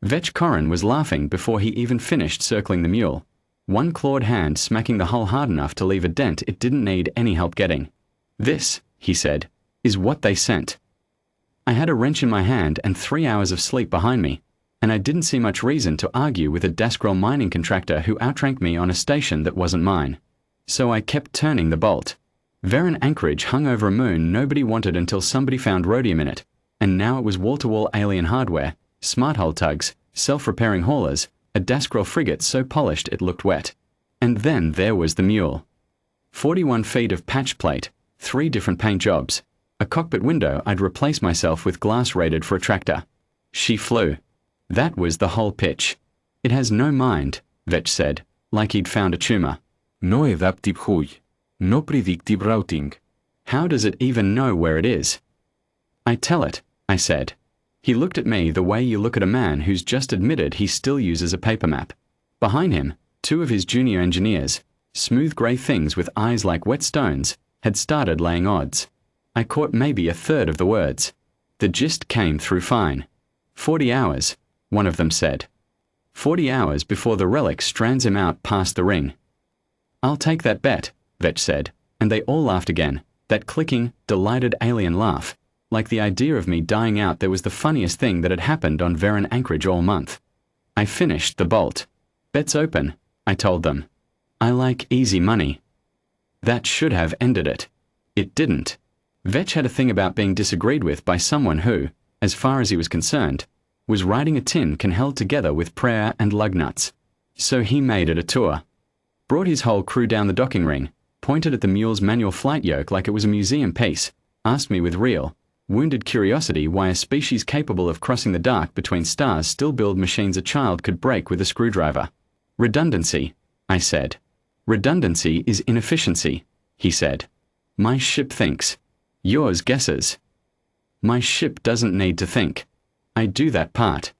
Vetch Corrin was laughing before he even finished circling the mule, one clawed hand smacking the hull hard enough to leave a dent it didn't need any help getting. "This," he said, "is what they sent." I had a wrench in my hand and 3 hours of sleep behind me, and I didn't see much reason to argue with a Dasgrel mining contractor who outranked me on a station that wasn't mine. So I kept turning the bolt. Varen Anchorage hung over a moon nobody wanted until somebody found rhodium in it, and now it was wall-to-wall alien hardware, smart hull tugs, self-repairing haulers, a Dasgrel frigate so polished it looked wet. And then there was the mule. 41 feet of patch plate, 3 different paint jobs, a cockpit window I'd replace myself with glass rated for a tractor. She flew. That was the whole pitch. "It has no mind," Vetch said, like he'd found a tumor. No adaptive hui. No predictive routing. How does it even know where it is? "I tell it," I said. He looked at me the way you look at a man who's just admitted he still uses a paper map. Behind him, 2 of his junior engineers, smooth grey things with eyes like wet stones, had started laying odds. I caught maybe a third of the words. The gist came through fine. 40 hours, one of them said. 40 hours before the relic strands him out past the ring. "I'll take that bet," Vetch said, and they all laughed again, that clicking, delighted alien laugh, like the idea of me dying out there was the funniest thing that had happened on Varen Anchorage all month. I finished the bolt. "Bet's open," I told them. "I like easy money." That should have ended it. It didn't. Vetch had a thing about being disagreed with by someone who, as far as he was concerned, was riding a tin can held together with prayer and lug nuts. So he made it a tour. Brought his whole crew down the docking ring, pointed at the mule's manual flight yoke like it was a museum piece, asked me with real, wounded curiosity why a species capable of crossing the dark between stars still build machines a child could break with a screwdriver. "Redundancy," I said. "Redundancy is inefficiency," he said. "My ship thinks. Yours guesses. My ship doesn't need to think. I do that part."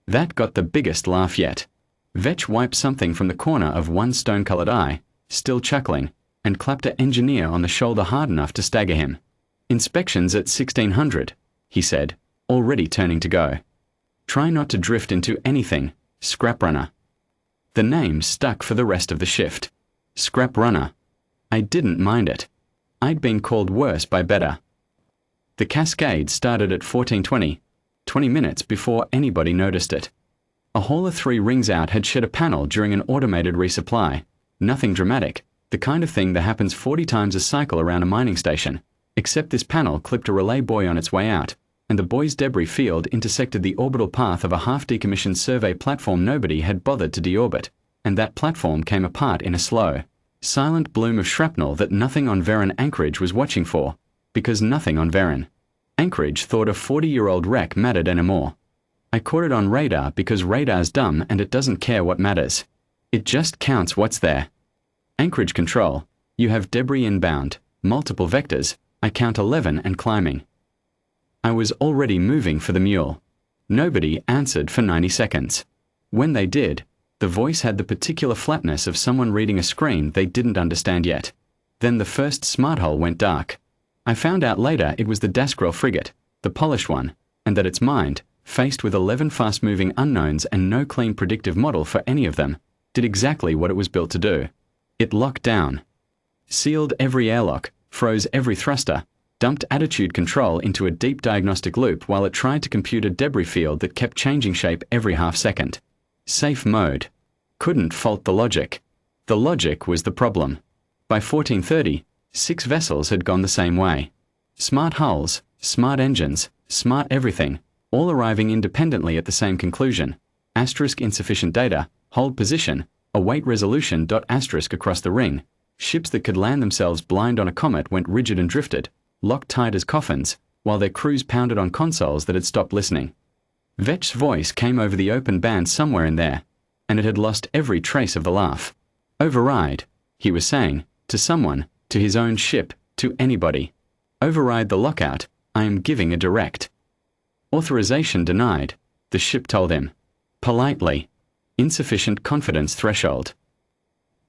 That got the biggest laugh yet. Vetch wiped something from the corner of one stone-colored eye, still chuckling, and clapped an engineer on the shoulder hard enough to stagger him. "Inspections at 1600, he said, already turning to go. "Try not to drift into anything, Scrap Runner." The name stuck for the rest of the shift. Scrap Runner. I didn't mind it. I'd been called worse by better. The cascade started at 1420, 20 minutes before anybody noticed it. A hauler 3 rings out had shed a panel during an automated resupply. Nothing dramatic, the kind of thing that happens 40 times a cycle around a mining station, except this panel clipped a relay buoy on its way out, and the buoy's debris field intersected the orbital path of a half-decommissioned survey platform nobody had bothered to deorbit, and that platform came apart in a slow, silent bloom of shrapnel that nothing on Varen Anchorage was watching for, because nothing on Varen Anchorage thought a 40-year-old wreck mattered anymore. I caught it on radar because radar's dumb and it doesn't care what matters. It just counts what's there. Anchorage control, you have debris inbound, multiple vectors, I count 11 and climbing. I was already moving for the mule. Nobody answered for 90 seconds. When they did, the voice had the particular flatness of someone reading a screen they didn't understand yet. Then the first smart hull went dark. I found out later it was the Dasgrel frigate, the polished one, and that its mind, faced with 11 fast-moving unknowns and no clean predictive model for any of them, did exactly what it was built to do. It locked down, sealed every airlock, froze every thruster, dumped attitude control into a deep diagnostic loop while it tried to compute a debris field that kept changing shape every half second. Safe mode. Couldn't fault the logic. The logic was the problem. By 1430, 6 vessels had gone the same way. Smart hulls, smart engines, smart everything, all arriving independently at the same conclusion. Asterisk insufficient data, hold position, await resolution. Asterisk across the ring. Ships that could land themselves blind on a comet went rigid and drifted, locked tight as coffins, while their crews pounded on consoles that had stopped listening. Vetch's voice came over the open band somewhere in there, and it had lost every trace of the laugh. "Override," he was saying, to someone, to his own ship, to anybody. "Override the lockout, I am giving a direct." "Authorization denied," the ship told him. Politely. Insufficient confidence threshold.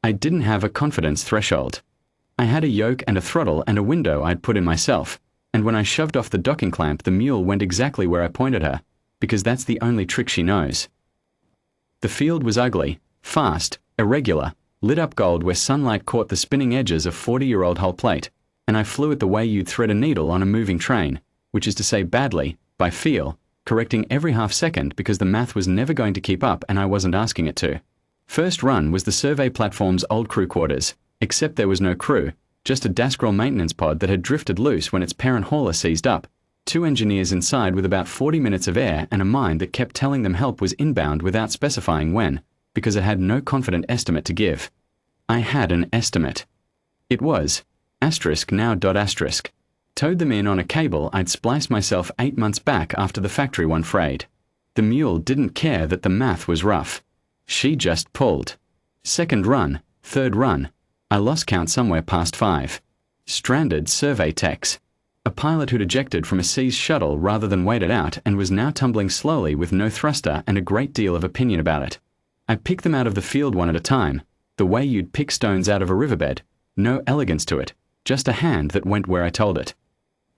I didn't have a confidence threshold. I had a yoke and a throttle and a window I'd put in myself, and when I shoved off the docking clamp the mule went exactly where I pointed her, because that's the only trick she knows. The field was ugly, fast, irregular, lit up gold where sunlight caught the spinning edges of 40-year-old hull plate, and I flew it the way you'd thread a needle on a moving train, which is to say badly, by feel, correcting every half second because the math was never going to keep up and I wasn't asking it to. First run was the survey platform's old crew quarters, except there was no crew, just a Dasgrel maintenance pod that had drifted loose when its parent hauler seized up, 2 engineers inside with about 40 minutes of air and a mind that kept telling them help was inbound without specifying when, because it had no confident estimate to give. I had an estimate. It was, now. Towed them in on a cable I'd spliced myself 8 months back after the factory one frayed. The mule didn't care that the math was rough. She just pulled. Second run, third run, I lost count somewhere past 5. Stranded survey techs. A pilot who'd ejected from a seized shuttle rather than wait it out and was now tumbling slowly with no thruster and a great deal of opinion about it. I picked them out of the field one at a time, the way you'd pick stones out of a riverbed, no elegance to it, just a hand that went where I told it.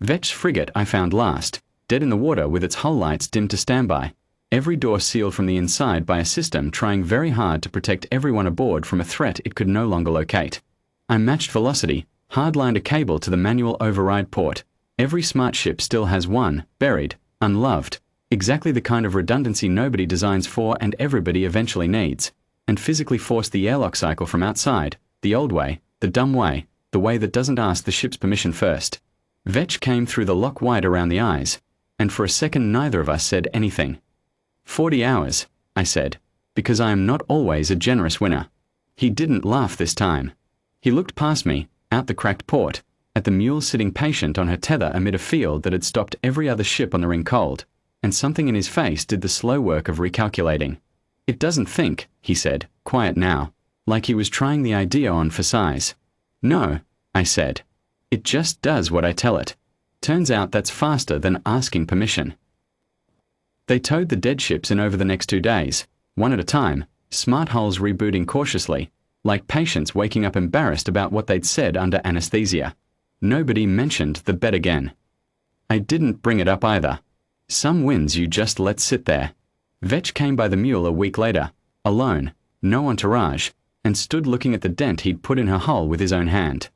Vetch's frigate I found last, dead in the water with its hull lights dimmed to standby, every door sealed from the inside by a system trying very hard to protect everyone aboard from a threat it could no longer locate. I matched velocity, hardlined a cable to the manual override port. Every smart ship still has one, buried, unloved, exactly the kind of redundancy nobody designs for and everybody eventually needs, and physically forced the airlock cycle from outside, the old way, the dumb way, the way that doesn't ask the ship's permission first. Vetch came through the lock wide around the eyes, and for a second neither of us said anything. 40 hours, I said, because I am not always a generous winner. He didn't laugh this time. He looked past me, out the cracked port, at the mule sitting patient on her tether amid a field that had stopped every other ship on the ring cold, and something in his face did the slow work of recalculating. It doesn't think, he said, quiet now, like he was trying the idea on for size. No, I said. It just does what I tell it. Turns out that's faster than asking permission. They towed the dead ships in over the next 2 days, one at a time, smart hulls rebooting cautiously, like patients waking up embarrassed about what they'd said under anesthesia. Nobody mentioned the bed again. I didn't bring it up either. Some wins you just let sit there. Vetch came by the mule a week later, alone, no entourage, and stood looking at the dent he'd put in her hull with his own hand.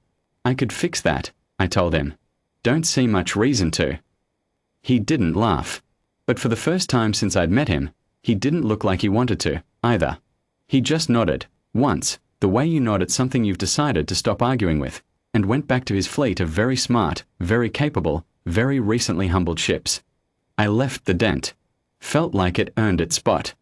I could fix that, I told him. Don't see much reason to. He didn't laugh. But for the first time since I'd met him, he didn't look like he wanted to, either. He just nodded, once, the way you nod at something you've decided to stop arguing with, and went back to his fleet of very smart, very capable, very recently humbled ships. I left the dent. Felt like it earned its spot.